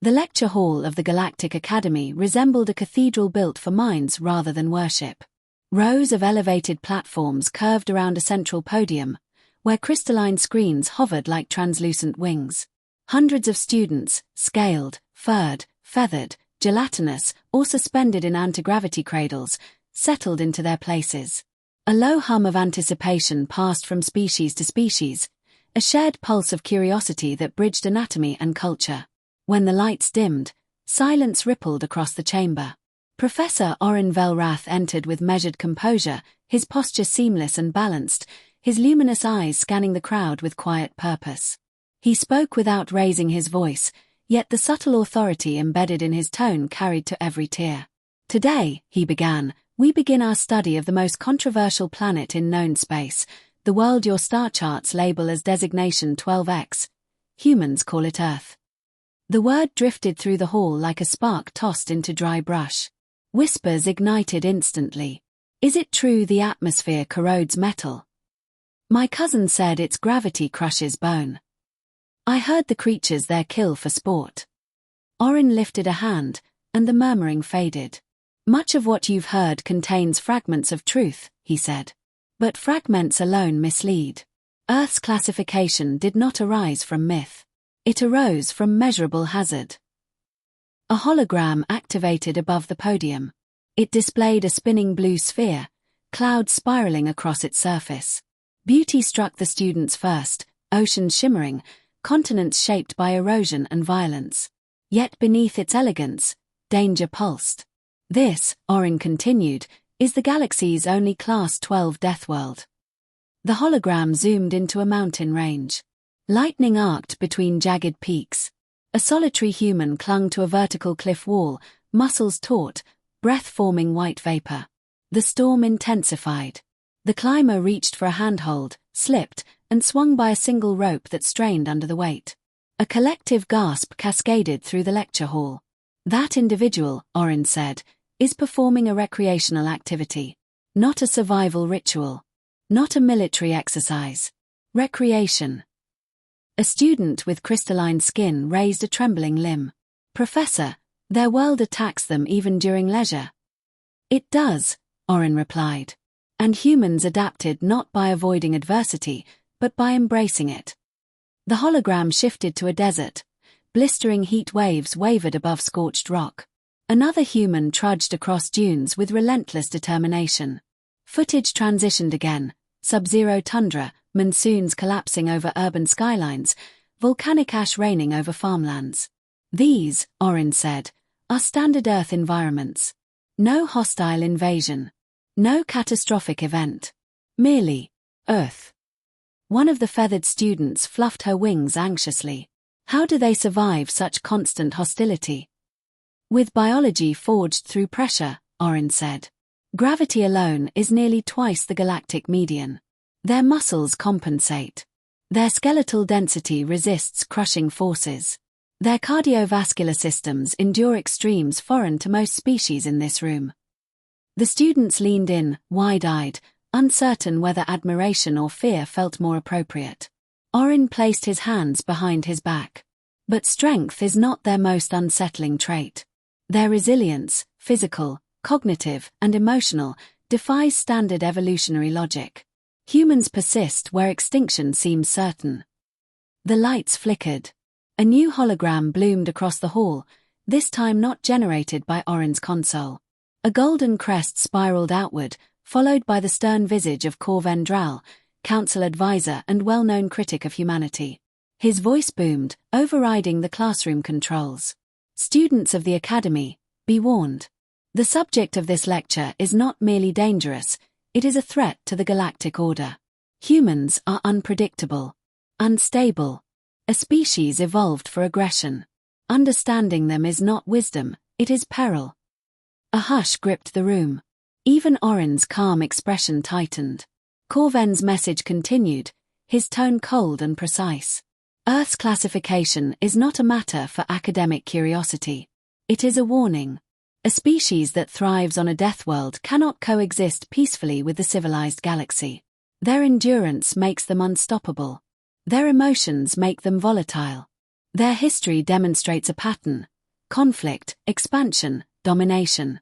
The lecture hall of the Galactic Academy resembled a cathedral built for minds rather than worship. Rows of elevated platforms curved around a central podium, where crystalline screens hovered like translucent wings. Hundreds of students, scaled, furred, feathered, gelatinous, or suspended in anti-gravity cradles, settled into their places. A low hum of anticipation passed from species to species, a shared pulse of curiosity that bridged anatomy and culture. When the lights dimmed, silence rippled across the chamber. Professor Orin Velrath entered with measured composure, his posture seamless and balanced, his luminous eyes scanning the crowd with quiet purpose. He spoke without raising his voice, yet the subtle authority embedded in his tone carried to every tier. Today, he began, we begin our study of the most controversial planet in known space, the world your star charts label as designation 12X. Humans call it Earth. The word drifted through the hall like a spark tossed into dry brush. Whispers ignited instantly. Is it true the atmosphere corrodes metal? My cousin said its gravity crushes bone. I heard the creatures there kill for sport. Orin lifted a hand, and the murmuring faded. Much of what you've heard contains fragments of truth, he said. But fragments alone mislead. Earth's classification did not arise from myth. It arose from measurable hazard. A hologram activated above the podium. It displayed a spinning blue sphere, clouds spiraling across its surface. Beauty struck the students first, oceans shimmering, continents shaped by erosion and violence. Yet beneath its elegance, danger pulsed. This, Orin continued, is the galaxy's only Class 12 Deathworld. The hologram zoomed into a mountain range. Lightning arced between jagged peaks. A solitary human clung to a vertical cliff wall, muscles taut, breath forming white vapor. The storm intensified. The climber reached for a handhold, slipped, and swung by a single rope that strained under the weight. A collective gasp cascaded through the lecture hall. That individual, Orin said, is performing a recreational activity. Not a survival ritual. Not a military exercise. Recreation. A student with crystalline skin raised a trembling limb. Professor, their world attacks them even during leisure. It does, Orin replied. And humans adapted not by avoiding adversity, but by embracing it. The hologram shifted to a desert. Blistering heat waves wavered above scorched rock. Another human trudged across dunes with relentless determination. Footage transitioned again. Sub-zero tundra, monsoons collapsing over urban skylines, volcanic ash raining over farmlands. These, Orin said, are standard Earth environments. No hostile invasion. No catastrophic event. Merely, Earth. One of the feathered students fluffed her wings anxiously. How do they survive such constant hostility? With biology forged through pressure, Orin said. Gravity alone is nearly twice the galactic median. Their muscles compensate. Their skeletal density resists crushing forces. Their cardiovascular systems endure extremes foreign to most species in this room. The students leaned in, wide-eyed, uncertain whether admiration or fear felt more appropriate. Orin placed his hands behind his back. But strength is not their most unsettling trait. Their resilience, physical, cognitive, and emotional, defies standard evolutionary logic. Humans persist where extinction seems certain. The lights flickered. A new hologram bloomed across the hall, this time not generated by Orin's console. A golden crest spiraled outward, followed by the stern visage of Cor Vendral, council advisor and well-known critic of humanity. His voice boomed, overriding the classroom controls. Students of the Academy, be warned. The subject of this lecture is not merely dangerous, it is a threat to the galactic order. Humans are unpredictable, unstable. A species evolved for aggression. Understanding them is not wisdom, it is peril. A hush gripped the room. Even Orin's calm expression tightened. Corven's message continued, his tone cold and precise. Earth's classification is not a matter for academic curiosity. It is a warning. A species that thrives on a death world cannot coexist peacefully with the civilized galaxy. Their endurance makes them unstoppable. Their emotions make them volatile. Their history demonstrates a pattern, conflict, expansion, domination.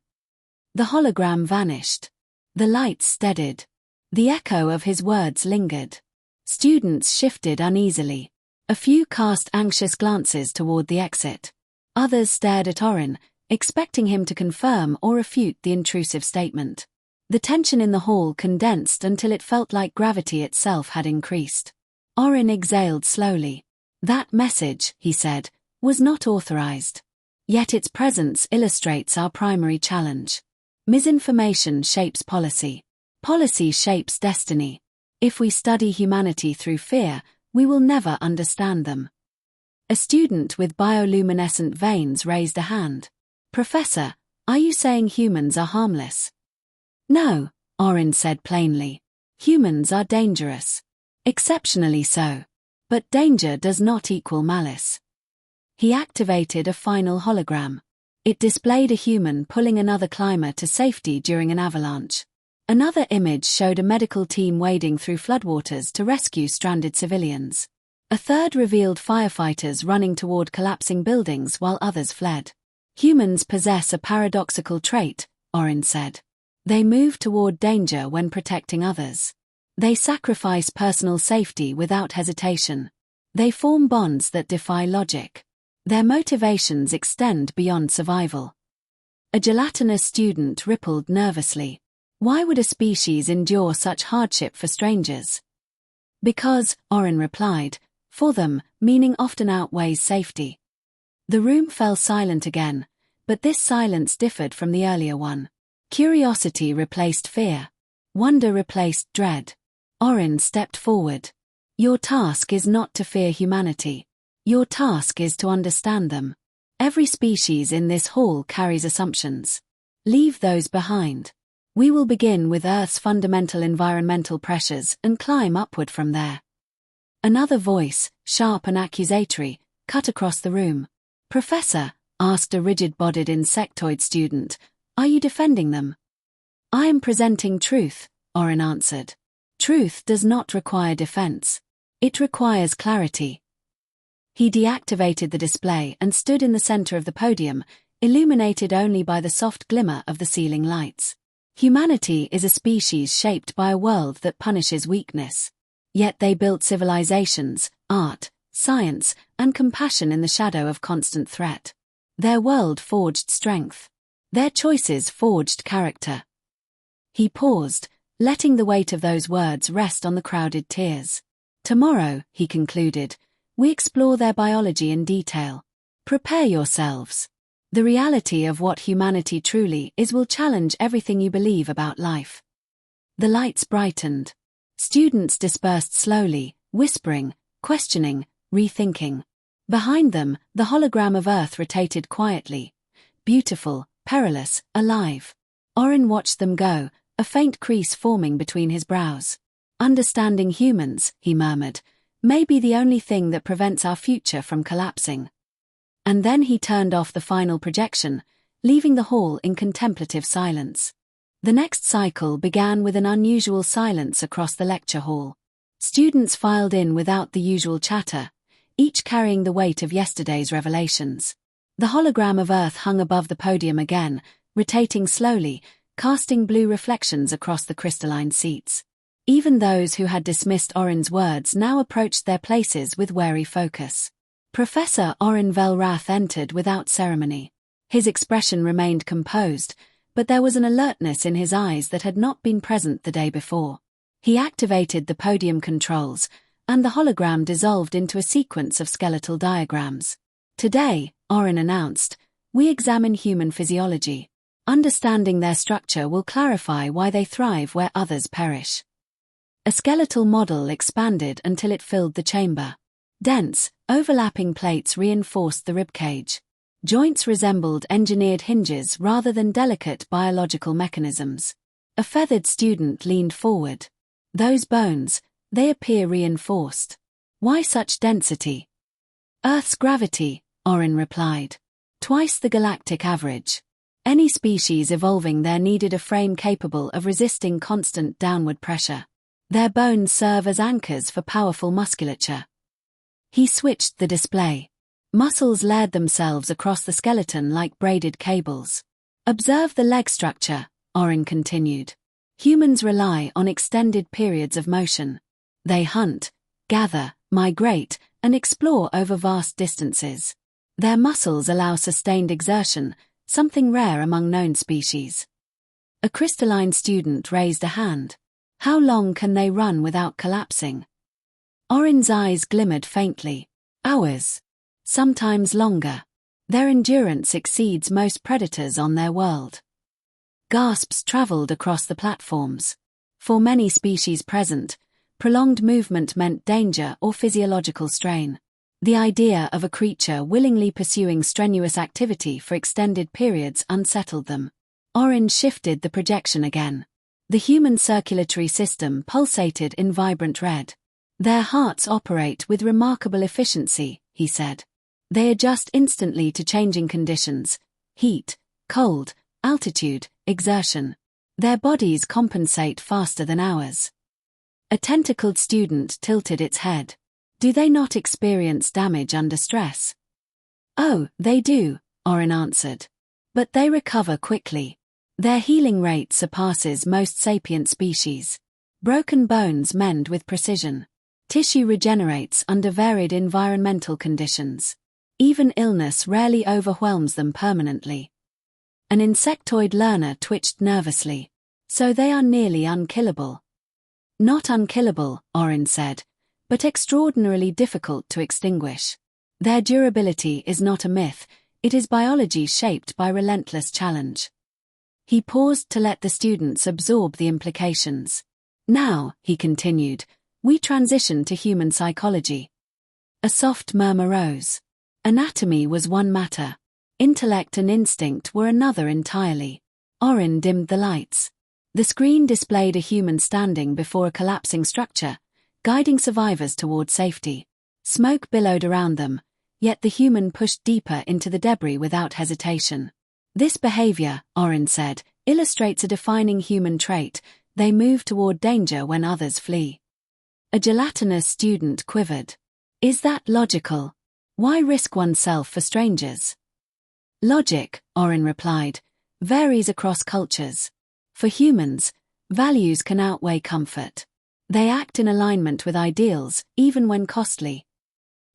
The hologram vanished. The lights steadied. The echo of his words lingered. Students shifted uneasily. A few cast anxious glances toward the exit. Others stared at Orin, expecting him to confirm or refute the intrusive statement. The tension in the hall condensed until it felt like gravity itself had increased. Orin exhaled slowly. That message, he said, was not authorized. Yet its presence illustrates our primary challenge. Misinformation shapes policy. Policy shapes destiny. If we study humanity through fear, we will never understand them. A student with bioluminescent veins raised a hand. Professor, are you saying humans are harmless? No, Orin said plainly. Humans are dangerous. Exceptionally so. But danger does not equal malice. He activated a final hologram. It displayed a human pulling another climber to safety during an avalanche. Another image showed a medical team wading through floodwaters to rescue stranded civilians. A third revealed firefighters running toward collapsing buildings while others fled. Humans possess a paradoxical trait, Orin said. They move toward danger when protecting others. They sacrifice personal safety without hesitation. They form bonds that defy logic. Their motivations extend beyond survival. A gelatinous student rippled nervously. Why would a species endure such hardship for strangers? Because, Orin replied, for them, meaning often outweighs safety. The room fell silent again, but this silence differed from the earlier one. Curiosity replaced fear. Wonder replaced dread. Orin stepped forward. Your task is not to fear humanity. Your task is to understand them. Every species in this hall carries assumptions. Leave those behind. We will begin with Earth's fundamental environmental pressures and climb upward from there. Another voice, sharp and accusatory, cut across the room. Professor, asked a rigid-bodied insectoid student, are you defending them? I am presenting truth, Orin answered. Truth does not require defense. It requires clarity. He deactivated the display and stood in the center of the podium, illuminated only by the soft glimmer of the ceiling lights. Humanity is a species shaped by a world that punishes weakness. Yet they built civilizations, art, science, and compassion in the shadow of constant threat. Their world forged strength. Their choices forged character. He paused, letting the weight of those words rest on the crowded tiers. Tomorrow, he concluded, we explore their biology in detail. Prepare yourselves. The reality of what humanity truly is will challenge everything you believe about life. The lights brightened. Students dispersed slowly, whispering, questioning, rethinking. Behind them, the hologram of Earth rotated quietly. Beautiful, perilous, alive. Orin watched them go, a faint crease forming between his brows. Understanding humans, he murmured, may be the only thing that prevents our future from collapsing. And then he turned off the final projection, leaving the hall in contemplative silence. The next cycle began with an unusual silence across the lecture hall. Students filed in without the usual chatter, each carrying the weight of yesterday's revelations. The hologram of Earth hung above the podium again, rotating slowly, casting blue reflections across the crystalline seats. Even those who had dismissed Orin's words now approached their places with wary focus. Professor Orin Velrath entered without ceremony. His expression remained composed, but there was an alertness in his eyes that had not been present the day before. He activated the podium controls, and the hologram dissolved into a sequence of skeletal diagrams. Today, Orin announced, we examine human physiology. Understanding their structure will clarify why they thrive where others perish. A skeletal model expanded until it filled the chamber. Dense, overlapping plates reinforced the ribcage. Joints resembled engineered hinges rather than delicate biological mechanisms. A feathered student leaned forward. Those bones, they appear reinforced. Why such density? Earth's gravity, Orin replied. Twice the galactic average. Any species evolving there needed a frame capable of resisting constant downward pressure. Their bones serve as anchors for powerful musculature. He switched the display. Muscles layered themselves across the skeleton like braided cables. Observe the leg structure, Oren continued. Humans rely on extended periods of motion. They hunt, gather, migrate, and explore over vast distances. Their muscles allow sustained exertion, something rare among known species. A crystalline student raised a hand. How long can they run without collapsing? Oren's eyes glimmered faintly. Hours. Sometimes longer. Their endurance exceeds most predators on their world. Gasps traveled across the platforms. For many species present, prolonged movement meant danger or physiological strain. The idea of a creature willingly pursuing strenuous activity for extended periods unsettled them. Oren shifted the projection again. The human circulatory system pulsated in vibrant red. Their hearts operate with remarkable efficiency, he said. They adjust instantly to changing conditions: heat, cold, altitude, exertion. Their bodies compensate faster than ours. A tentacled student tilted its head. Do they not experience damage under stress? Oh, they do, Oren answered. But they recover quickly. Their healing rate surpasses most sapient species. Broken bones mend with precision. Tissue regenerates under varied environmental conditions. Even illness rarely overwhelms them permanently. An insectoid learner twitched nervously. So they are nearly unkillable. Not unkillable, Oren said, but extraordinarily difficult to extinguish. Their durability is not a myth, it is biology shaped by relentless challenge. He paused to let the students absorb the implications. Now, he continued, we transition to human psychology. A soft murmur rose. Anatomy was one matter. Intellect and instinct were another entirely. Oren dimmed the lights. The screen displayed a human standing before a collapsing structure, guiding survivors toward safety. Smoke billowed around them, yet the human pushed deeper into the debris without hesitation. This behavior, Oren said, illustrates a defining human trait: they move toward danger when others flee. A gelatinous student quivered. Is that logical? Why risk oneself for strangers? Logic, Oren replied, varies across cultures. For humans, values can outweigh comfort. They act in alignment with ideals, even when costly.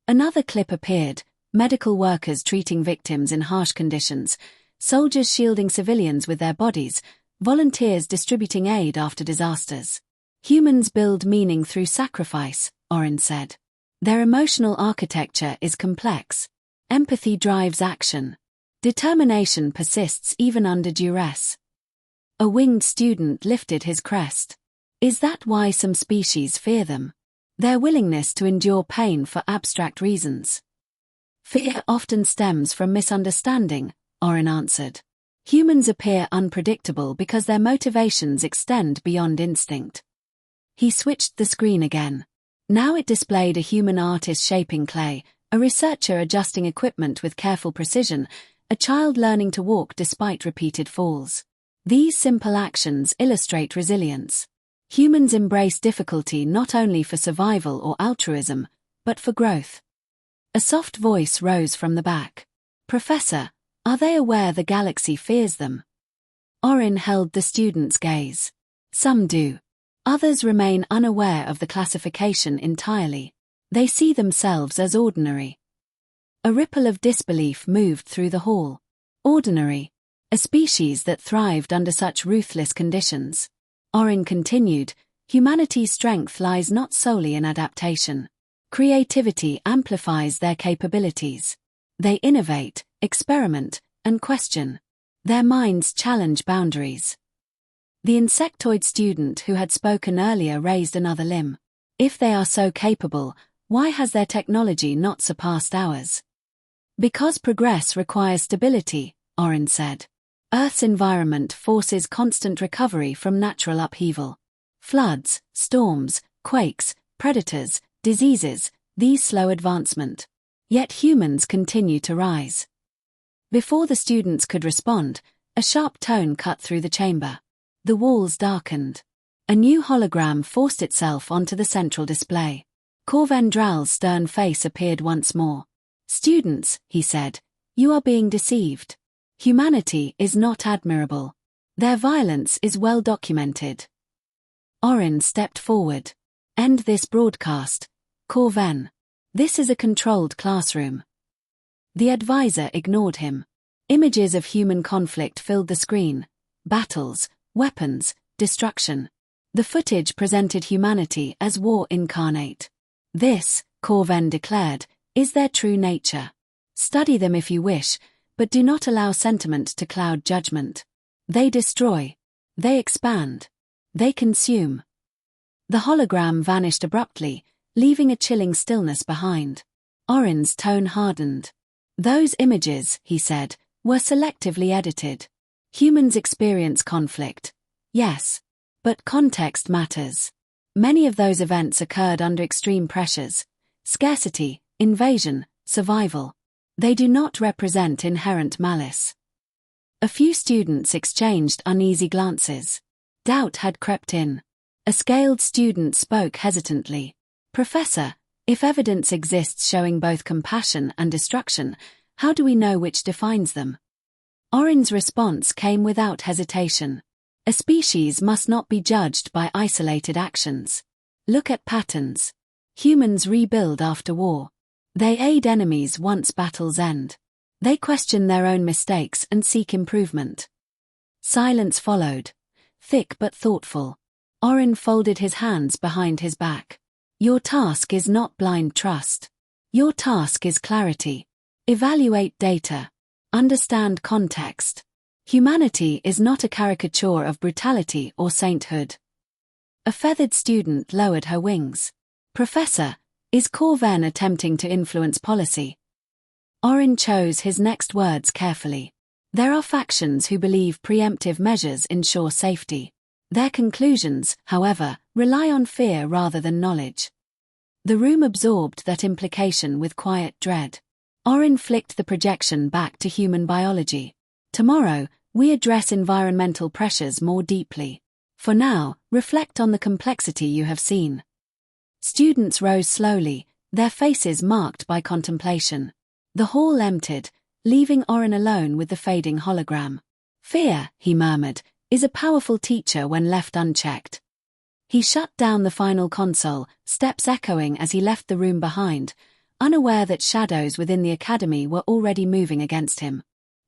Another clip appeared: medical workers treating victims in harsh conditions, soldiers shielding civilians with their bodies, volunteers distributing aid after disasters. Humans build meaning through sacrifice, Oren said. Their emotional architecture is complex. Empathy drives action. Determination persists even under duress. A winged student lifted his crest. Is that why some species fear them? Their willingness to endure pain for abstract reasons. Fear often stems from misunderstanding, Oren answered. Humans appear unpredictable because their motivations extend beyond instinct. He switched the screen again. Now it displayed a human artist shaping clay, a researcher adjusting equipment with careful precision, a child learning to walk despite repeated falls. These simple actions illustrate resilience. Humans embrace difficulty not only for survival or altruism, but for growth. A soft voice rose from the back. Professor, are they aware the galaxy fears them? Oren held the student's gaze. Some do. Others remain unaware of the classification entirely. They see themselves as ordinary. A ripple of disbelief moved through the hall. Ordinary. A species that thrived under such ruthless conditions. Oren continued, humanity's strength lies not solely in adaptation. Creativity amplifies their capabilities. They innovate, experiment, and question. Their minds challenge boundaries. The insectoid student who had spoken earlier raised another limb. If they are so capable, why has their technology not surpassed ours? Because progress requires stability, Oren said. Earth's environment forces constant recovery from natural upheaval. Floods, storms, quakes, predators, diseases, these slow advancement. Yet humans continue to rise. Before the students could respond, a sharp tone cut through the chamber. The walls darkened. A new hologram forced itself onto the central display. Corvendral's stern face appeared once more. Students, he said, you are being deceived. Humanity is not admirable. Their violence is well documented. Oren stepped forward. End this broadcast. Corven. This is a controlled classroom. The advisor ignored him. Images of human conflict filled the screen. Battles, weapons, destruction. The footage presented humanity as war incarnate. This, Corven declared, is their true nature. Study them if you wish, but do not allow sentiment to cloud judgment. They destroy. They expand. They consume. The hologram vanished abruptly, leaving a chilling stillness behind. Oren's tone hardened. Those images, he said, were selectively edited. Humans experience conflict. Yes. But context matters. Many of those events occurred under extreme pressures. Scarcity, invasion, survival. They do not represent inherent malice. A few students exchanged uneasy glances. Doubt had crept in. A scaled student spoke hesitantly. Professor, if evidence exists showing both compassion and destruction, how do we know which defines them? Oren's response came without hesitation. A species must not be judged by isolated actions. Look at patterns. Humans rebuild after war. They aid enemies once battles end. They question their own mistakes and seek improvement. Silence followed. Thick but thoughtful. Oren folded his hands behind his back. Your task is not blind trust. Your task is clarity. Evaluate data. Understand context. Humanity is not a caricature of brutality or sainthood. A feathered student lowered her wings. Professor, is Corven attempting to influence policy? Oren chose his next words carefully. There are factions who believe preemptive measures ensure safety. Their conclusions, however, rely on fear rather than knowledge. The room absorbed that implication with quiet dread. Oren flicked the projection back to human biology. Tomorrow, we address environmental pressures more deeply. For now, reflect on the complexity you have seen. Students rose slowly, their faces marked by contemplation. The hall emptied, leaving Oren alone with the fading hologram. Fear, he murmured, is a powerful teacher when left unchecked. He shut down the final console, steps echoing as he left the room behind, unaware that shadows within the academy were already moving against him.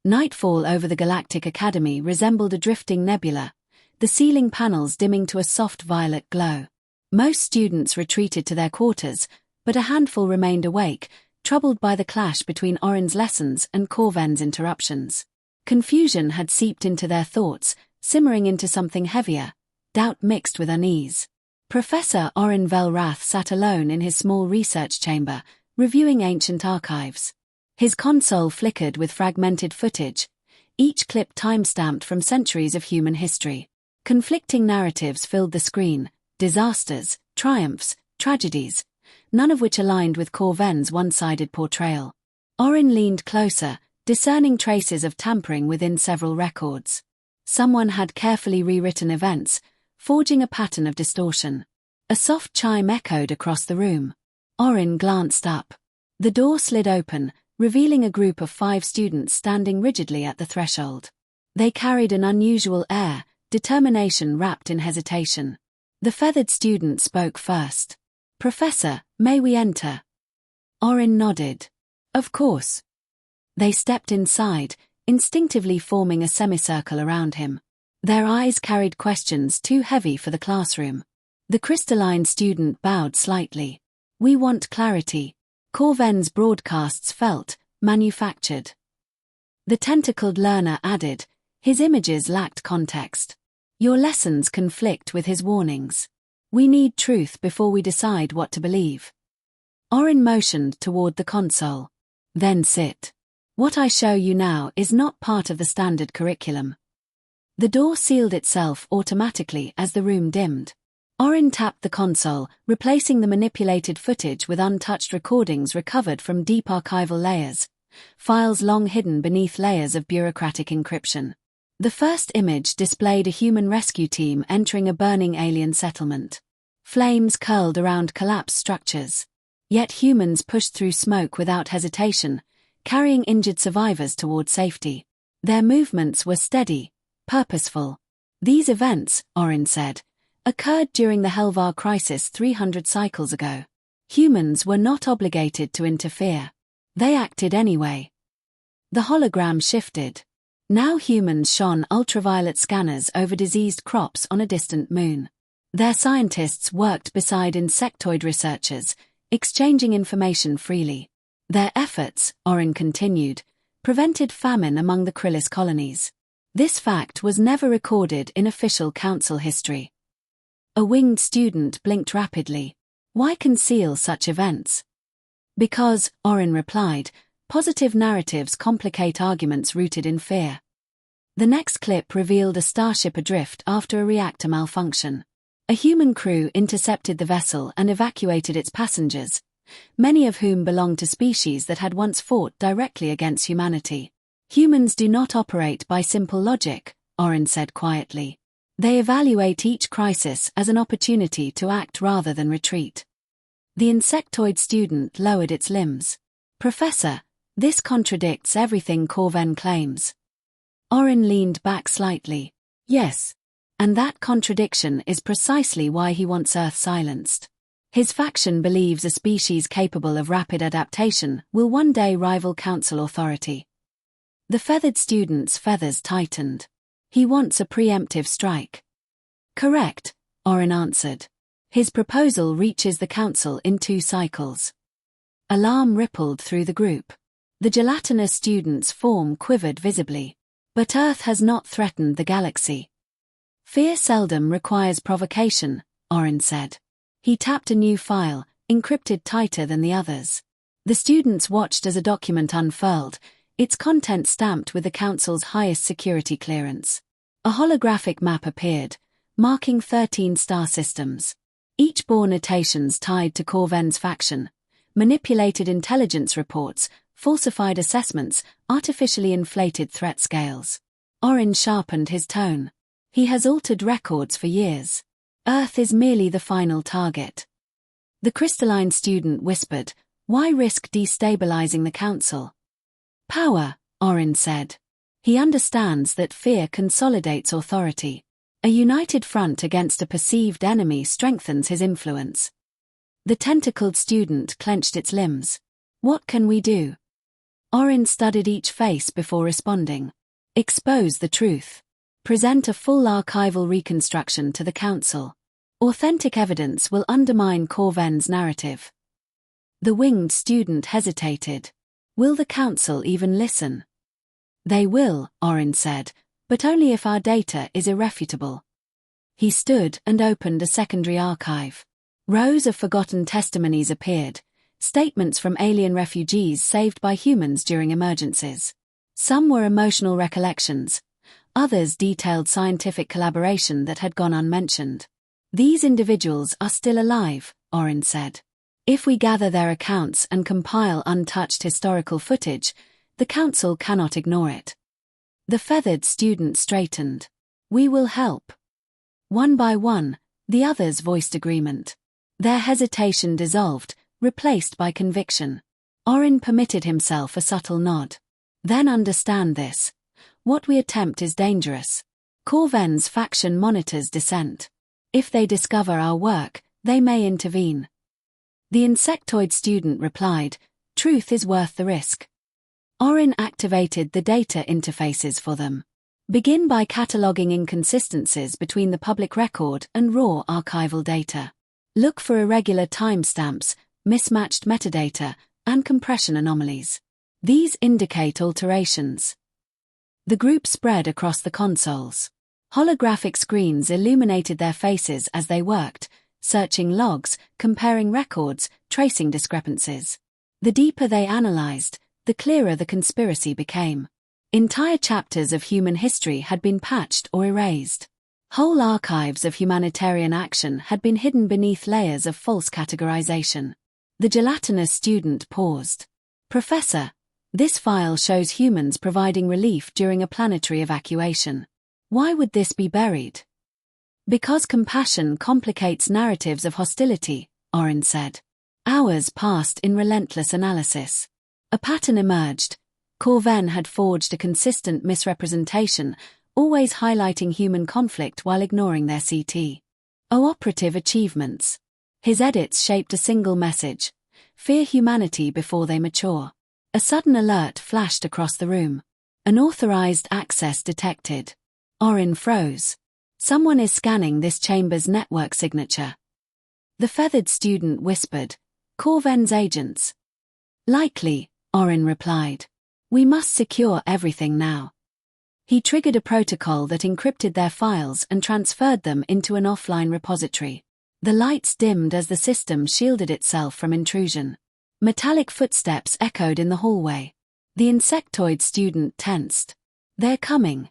Nightfall over the Galactic Academy resembled a drifting nebula, the ceiling panels dimming to a soft violet glow. Most students retreated to their quarters, but a handful remained awake, troubled by the clash between Oren's lessons and Corven's interruptions. Confusion had seeped into their thoughts, simmering into something heavier, doubt mixed with unease. Professor Oren Velrath sat alone in his small research chamber, reviewing ancient archives. His console flickered with fragmented footage, each clip time-stamped from centuries of human history. Conflicting narratives filled the screen, disasters, triumphs, tragedies, none of which aligned with Corven's one-sided portrayal. Oren leaned closer, discerning traces of tampering within several records. Someone had carefully rewritten events, forging a pattern of distortion. A soft chime echoed across the room. Oren glanced up. The door slid open, revealing a group of 5 students standing rigidly at the threshold. They carried an unusual air, determination wrapped in hesitation. The feathered student spoke first. Professor, may we enter? Oren nodded. Of course. They stepped inside, instinctively forming a semicircle around him. Their eyes carried questions too heavy for the classroom. The crystalline student bowed slightly. We want clarity. Corven's broadcasts felt manufactured. The tentacled learner added, his images lacked context. Your lessons conflict with his warnings. We need truth before we decide what to believe. Oren motioned toward the console. Then sit. What I show you now is not part of the standard curriculum. The door sealed itself automatically as the room dimmed. Oren tapped the console, replacing the manipulated footage with untouched recordings recovered from deep archival layers, files long hidden beneath layers of bureaucratic encryption. The first image displayed a human rescue team entering a burning alien settlement. Flames curled around collapsed structures. Yet humans pushed through smoke without hesitation, carrying injured survivors toward safety. Their movements were steady, purposeful. These events, Orin said, occurred during the Helvar crisis 300 cycles ago. Humans were not obligated to interfere. They acted anyway. The hologram shifted. Now humans shone ultraviolet scanners over diseased crops on a distant moon. Their scientists worked beside insectoid researchers, exchanging information freely. Their efforts, Orin continued, prevented famine among the Krillis colonies. This fact was never recorded in official council history. A winged student blinked rapidly. Why conceal such events? Because, Orin replied, positive narratives complicate arguments rooted in fear. The next clip revealed a starship adrift after a reactor malfunction. A human crew intercepted the vessel and evacuated its passengers, many of whom belonged to species that had once fought directly against humanity. Humans do not operate by simple logic, Orin said quietly. They evaluate each crisis as an opportunity to act rather than retreat. The insectoid student lowered its limbs. Professor, this contradicts everything Corven claims. Orin leaned back slightly. Yes. And that contradiction is precisely why he wants Earth silenced. His faction believes a species capable of rapid adaptation will one day rival council authority. The feathered student's feathers tightened. He wants a preemptive strike. Correct, Orin answered. His proposal reaches the council in 2 cycles. Alarm rippled through the group. The gelatinous student's form quivered visibly. But Earth has not threatened the galaxy. Fear seldom requires provocation, Orin said. He tapped a new file, encrypted tighter than the others. The students watched as a document unfurled, its content stamped with the Council's highest security clearance. A holographic map appeared, marking 13 star systems. Each bore notations tied to Corven's faction, manipulated intelligence reports, falsified assessments, artificially inflated threat scales. Orin sharpened his tone. He has altered records for years. Earth is merely the final target. The crystalline student whispered, why risk destabilizing the council? Power, Orin said. He understands that fear consolidates authority. A united front against a perceived enemy strengthens his influence. The tentacled student clenched its limbs. What can we do? Orin studied each face before responding. Expose the truth. Present a full archival reconstruction to the council. Authentic evidence will undermine Corven's narrative. The winged student hesitated. Will the council even listen? They will, Orin said, but only if our data is irrefutable. He stood and opened a secondary archive. Rows of forgotten testimonies appeared, statements from alien refugees saved by humans during emergencies. Some were emotional recollections, others detailed scientific collaboration that had gone unmentioned. These individuals are still alive, Orin said. If we gather their accounts and compile untouched historical footage, the council cannot ignore it. The feathered student straightened. We will help. One by one, the others voiced agreement. Their hesitation dissolved, replaced by conviction. Orin permitted himself a subtle nod. Then understand this. What we attempt is dangerous. Corven's faction monitors dissent. If they discover our work, they may intervene. The insectoid student replied, truth is worth the risk. Orin activated the data interfaces for them. Begin by cataloging inconsistencies between the public record and raw archival data. Look for irregular timestamps, mismatched metadata, and compression anomalies. These indicate alterations. The group spread across the consoles. Holographic screens illuminated their faces as they worked, searching logs, comparing records, tracing discrepancies. The deeper they analyzed, the clearer the conspiracy became. Entire chapters of human history had been patched or erased. Whole archives of humanitarian action had been hidden beneath layers of false categorization. The gelatinous student paused. Professor, this file shows humans providing relief during a planetary evacuation. Why would this be buried? Because compassion complicates narratives of hostility, Orin said. Hours passed in relentless analysis. A pattern emerged. Corven had forged a consistent misrepresentation, always highlighting human conflict while ignoring their operative achievements. His edits shaped a single message: fear humanity before they mature. A sudden alert flashed across the room. Unauthorized access detected. Orin froze. Someone is scanning this chamber's network signature. The feathered student whispered, "Corven's agents." "Likely," Orin replied. "We must secure everything now." He triggered a protocol that encrypted their files and transferred them into an offline repository. The lights dimmed as the system shielded itself from intrusion. Metallic footsteps echoed in the hallway. The insectoid student tensed. "They're coming."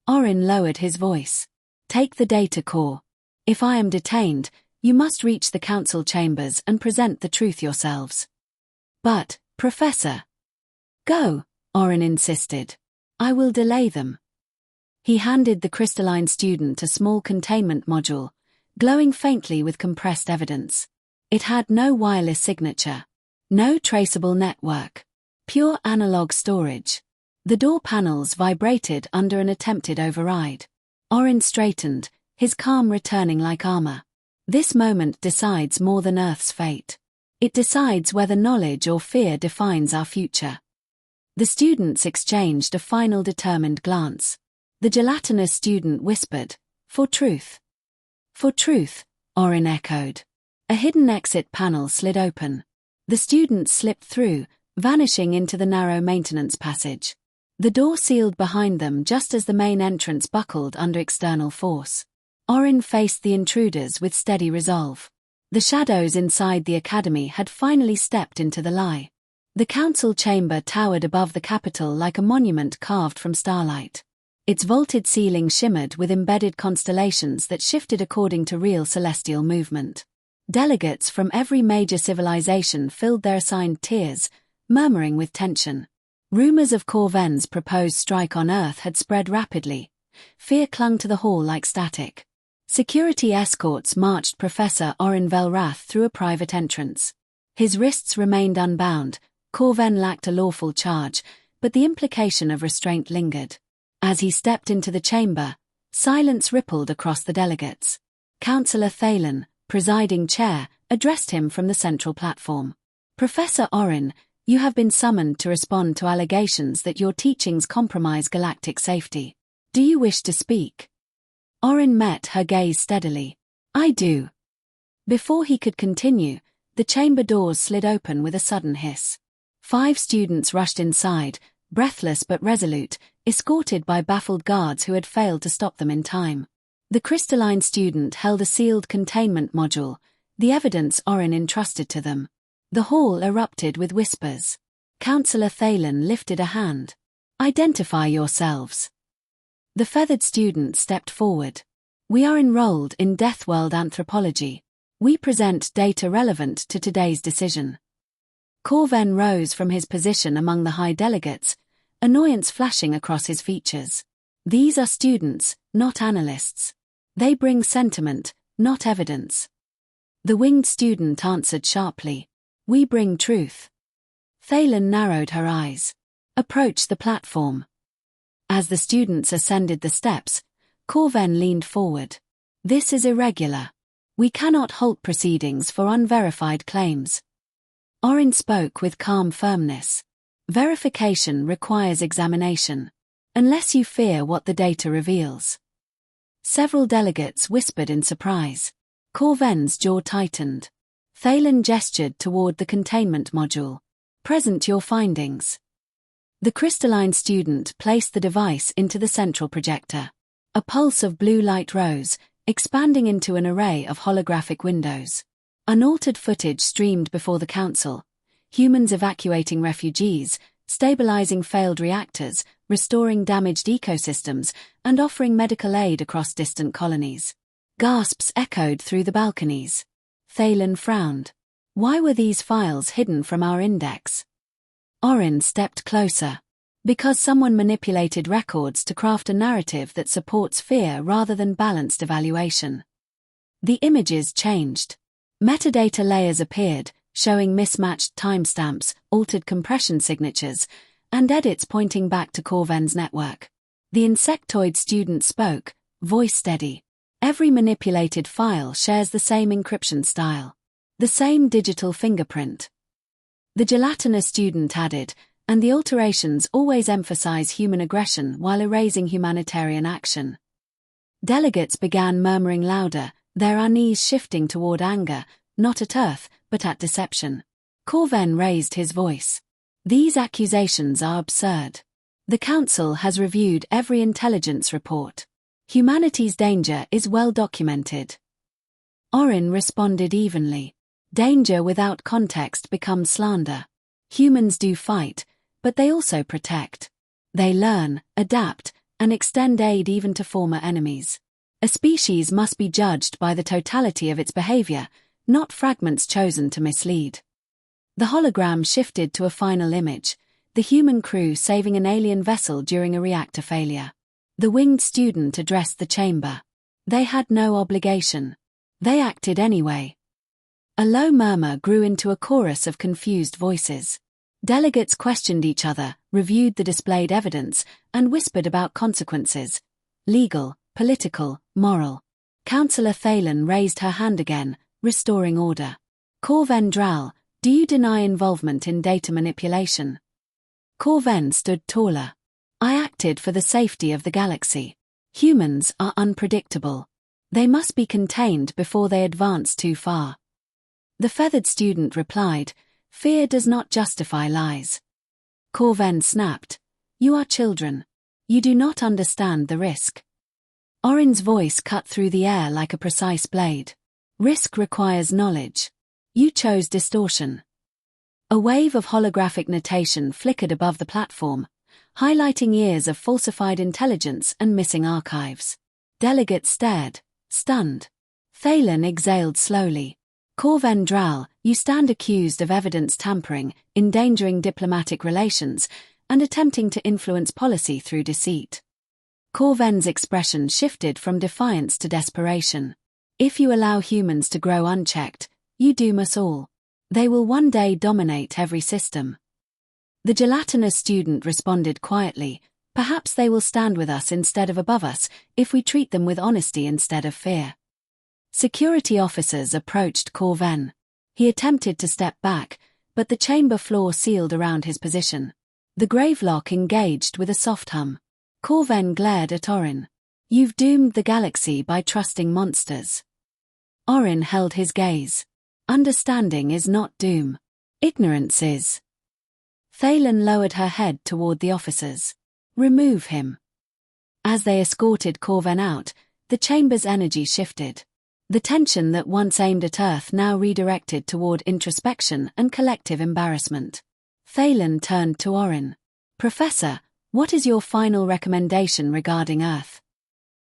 Orin lowered his voice. "Take the data core. If I am detained, you must reach the council chambers and present the truth yourselves." "But, Professor..." "Go," Orin insisted. "I will delay them." He handed the crystalline student a small containment module, glowing faintly with compressed evidence. It had no wireless signature, no traceable network, pure analog storage. The door panels vibrated under an attempted override. Orin straightened, his calm returning like armor. This moment decides more than Earth's fate. It decides whether knowledge or fear defines our future. The students exchanged a final determined glance. The gelatinous student whispered, "For truth." "For truth," Orin echoed. A hidden exit panel slid open. The students slipped through, vanishing into the narrow maintenance passage. The door sealed behind them just as the main entrance buckled under external force. Orin faced the intruders with steady resolve. The shadows inside the academy had finally stepped into the lie. The council chamber towered above the Capitol like a monument carved from starlight. Its vaulted ceiling shimmered with embedded constellations that shifted according to real celestial movement. Delegates from every major civilization filled their assigned tiers, murmuring with tension. Rumors of Corven's proposed strike on Earth had spread rapidly. Fear clung to the hall like static. Security escorts marched Professor Orin Velrath through a private entrance. His wrists remained unbound. Corven lacked a lawful charge, but the implication of restraint lingered. As he stepped into the chamber, silence rippled across the delegates. Councillor Thalen, presiding chair, addressed him from the central platform. "Professor Orin, you have been summoned to respond to allegations that your teachings compromise galactic safety. Do you wish to speak?" Orin met her gaze steadily. "I do." Before he could continue, the chamber doors slid open with a sudden hiss. 5 students rushed inside, breathless but resolute, escorted by baffled guards who had failed to stop them in time. The crystalline student held a sealed containment module, the evidence Orin entrusted to them. The hall erupted with whispers. Councillor Thalen lifted a hand. "Identify yourselves." The feathered student stepped forward. "We are enrolled in Deathworld anthropology. We present data relevant to today's decision." Corven rose from his position among the high delegates, annoyance flashing across his features. "These are students, not analysts. They bring sentiment, not evidence." The winged student answered sharply, "We bring truth." Thalen narrowed her eyes. "Approach the platform." As the students ascended the steps, Corven leaned forward. "This is irregular. We cannot halt proceedings for unverified claims." Orin spoke with calm firmness. "Verification requires examination. Unless you fear what the data reveals." Several delegates whispered in surprise. Corven's jaw tightened. Thalen gestured toward the containment module. "Present your findings." The crystalline student placed the device into the central projector. A pulse of blue light rose, expanding into an array of holographic windows. Unaltered footage streamed before the council. Humans evacuating refugees, stabilizing failed reactors, restoring damaged ecosystems, and offering medical aid across distant colonies. Gasps echoed through the balconies. Thalen frowned. Why were these files hidden from our index? Orin stepped closer. Because someone manipulated records to craft a narrative that supports fear rather than balanced evaluation. The images changed. Metadata layers appeared, showing mismatched timestamps, altered compression signatures, and edits pointing back to Corven's network. The insectoid student spoke, voice steady. Every manipulated file shares the same encryption style, the same digital fingerprint. The gelatinous student added, and the alterations always emphasize human aggression while erasing humanitarian action. Delegates began murmuring louder, their unease shifting toward anger, not at Earth, but at deception. Corven raised his voice. These accusations are absurd. The Council has reviewed every intelligence report. Humanity's danger is well documented. Orin responded evenly. Danger without context becomes slander. Humans do fight, but they also protect. They learn, adapt, and extend aid even to former enemies. A species must be judged by the totality of its behavior, not fragments chosen to mislead. The hologram shifted to a final image, the human crew saving an alien vessel during a reactor failure. The winged student addressed the chamber. They had no obligation. They acted anyway. A low murmur grew into a chorus of confused voices. Delegates questioned each other, reviewed the displayed evidence, and whispered about consequences. Legal, political, moral. Councillor Thalen raised her hand again, restoring order. Corven Dral, do you deny involvement in data manipulation? Corven stood taller. I acted for the safety of the galaxy. Humans are unpredictable. They must be contained before they advance too far. The feathered student replied, fear does not justify lies. Corven snapped, you are children. You do not understand the risk. Orin's voice cut through the air like a precise blade. Risk requires knowledge. You chose distortion. A wave of holographic notation flickered above the platform, highlighting years of falsified intelligence and missing archives. Delegates stared, stunned. Thalen exhaled slowly. Corven Dral, you stand accused of evidence tampering, endangering diplomatic relations, and attempting to influence policy through deceit. Corven's expression shifted from defiance to desperation. If you allow humans to grow unchecked, you doom us all. They will one day dominate every system. The gelatinous student responded quietly, perhaps they will stand with us instead of above us, if we treat them with honesty instead of fear. Security officers approached Corven. He attempted to step back, but the chamber floor sealed around his position. The gravelock engaged with a soft hum. Corven glared at Orin. You've doomed the galaxy by trusting monsters. Orin held his gaze. Understanding is not doom. Ignorance is. Thalen lowered her head toward the officers. Remove him. As they escorted Corven out, the chamber's energy shifted. The tension that once aimed at Earth now redirected toward introspection and collective embarrassment. Thalen turned to Orin. Professor, what is your final recommendation regarding Earth?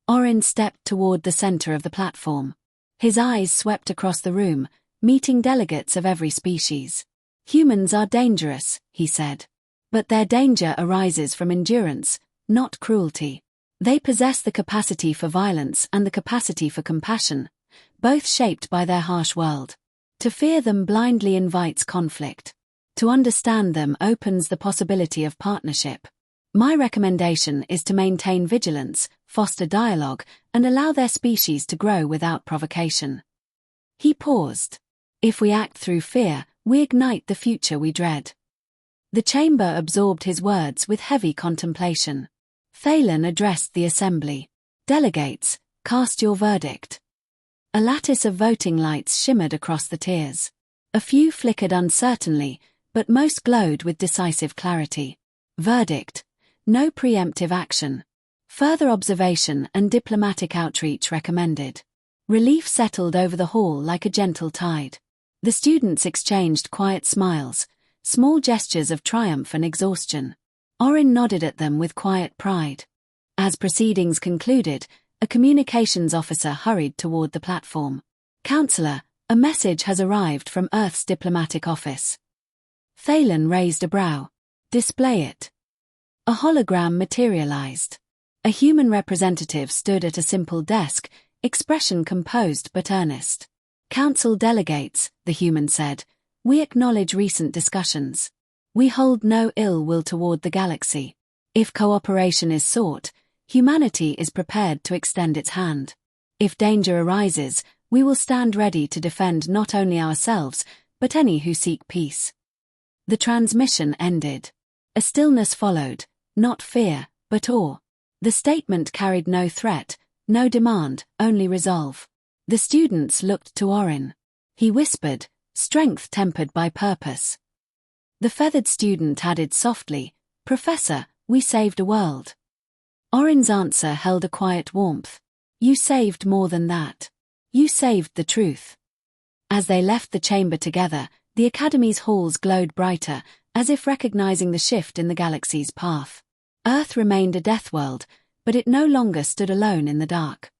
Orin stepped toward the center of the platform. His eyes swept across the room, meeting delegates of every species. Humans are dangerous, he said. But their danger arises from endurance, not cruelty. They possess the capacity for violence and the capacity for compassion, both shaped by their harsh world. To fear them blindly invites conflict. To understand them opens the possibility of partnership. My recommendation is to maintain vigilance, foster dialogue, and allow their species to grow without provocation. He paused. If we act through fear, we ignite the future we dread. The chamber absorbed his words with heavy contemplation. Thalen addressed the assembly. Delegates, cast your verdict. A lattice of voting lights shimmered across the tiers. A few flickered uncertainly, but most glowed with decisive clarity. Verdict: no preemptive action. Further observation and diplomatic outreach recommended. Relief settled over the hall like a gentle tide. The students exchanged quiet smiles, small gestures of triumph and exhaustion. Orin nodded at them with quiet pride. As proceedings concluded, a communications officer hurried toward the platform. Counselor, a message has arrived from Earth's diplomatic office. Thalen raised a brow. Display it. A hologram materialized. A human representative stood at a simple desk, expression composed but earnest. Council delegates, the human said, We acknowledge recent discussions. We hold no ill will toward the galaxy. If cooperation is sought, humanity is prepared to extend its hand. If danger arises, we will stand ready to defend not only ourselves, but any who seek peace." The transmission ended. A stillness followed, not fear, but awe. The statement carried no threat, no demand, only resolve. The students looked to Orin. He whispered, strength tempered by purpose. The feathered student added softly, "Professor, we saved a world." Orin's answer held a quiet warmth. "You saved more than that. You saved the truth." As they left the chamber together, the Academy's halls glowed brighter, as if recognizing the shift in the galaxy's path. Earth remained a death world, but it no longer stood alone in the dark.